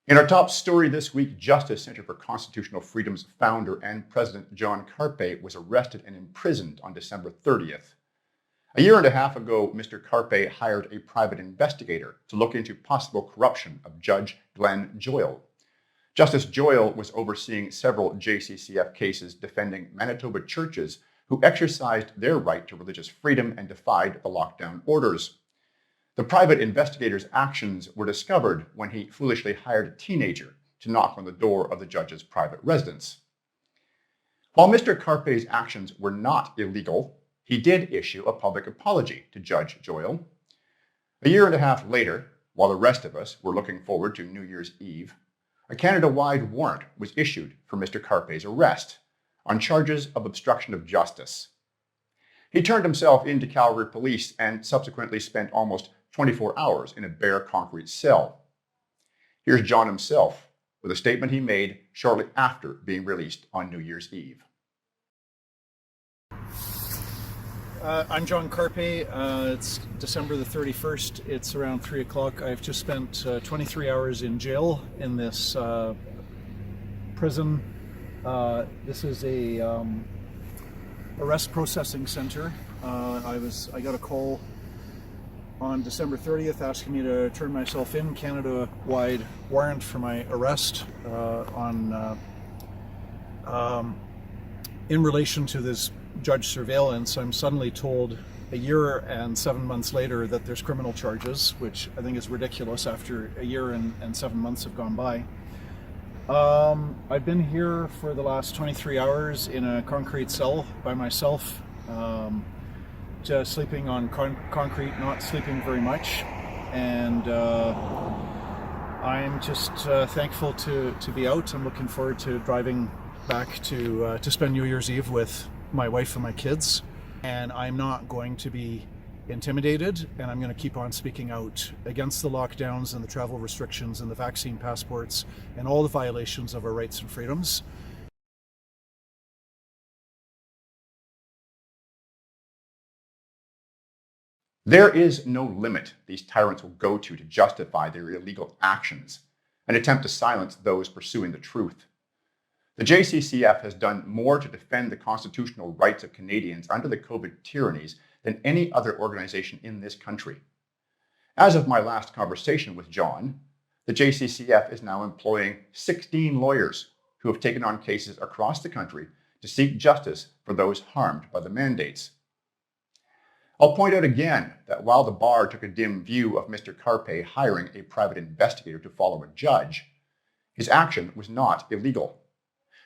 In our top story this week, Justice Center for Constitutional Freedom's founder and president John Carpe was arrested and imprisoned on December 30th. A year and a half ago, Mr. Carpe hired a private investigator to look into possible corruption of Judge Glenn Joyal. Justice Joyal was overseeing several JCCF cases defending Manitoba churches who exercised their right to religious freedom and defied the lockdown orders. The private investigator's actions were discovered when he foolishly hired a teenager to knock on the door of the judge's private residence. While Mr. Carpe's actions were not illegal, he did issue a public apology to Judge Joyal. A year and a half later, while the rest of us were looking forward to New Year's Eve, a Canada-wide warrant was issued for Mr. Carpe's arrest on charges of obstruction of justice. He turned himself into Calgary police and subsequently spent almost 24 hours in a bare concrete cell. Here's John himself with a statement he made shortly after being released on New Year's Eve. I'm John Carpe. It's December the 31st. It's around 3 o'clock. I've just spent 23 hours in jail in this prison. This is a arrest processing center. I got a call on December 30th asking me to turn myself in. Canada-wide warrant for my arrest in relation to this judge surveillance. I'm suddenly told a year and 7 months later that there's criminal charges, which I think is ridiculous after a year and 7 months have gone by. I've been here for the last 23 hours in a concrete cell by myself, just sleeping on concrete, not sleeping very much, and I'm just thankful to be out. I'm looking forward to driving back to spend New Year's Eve with my wife and my kids, and I'm not going to be intimidated, and I'm going to keep on speaking out against the lockdowns and the travel restrictions and the vaccine passports and all the violations of our rights and freedoms. There is no limit these tyrants will go to justify their illegal actions and attempt to silence those pursuing the truth. The JCCF has done more to defend the constitutional rights of Canadians under the COVID tyrannies than any other organization in this country. As of my last conversation with John, the JCCF is now employing 16 lawyers who have taken on cases across the country to seek justice for those harmed by the mandates. I'll point out again that while the bar took a dim view of Mr. Carpe hiring a private investigator to follow a judge, his action was not illegal.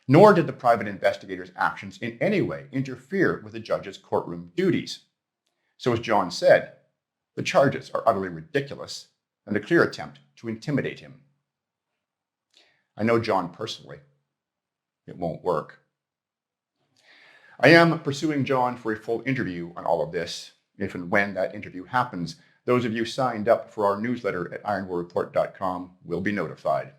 Nor did the private investigator's actions in any way interfere with the judge's courtroom duties. So as John said, the charges are utterly ridiculous and a clear attempt to intimidate him. I know John personally. It won't work. I am pursuing John for a full interview on all of this, if and when that interview happens. Those of you signed up for our newsletter at ironwarreport.com will be notified.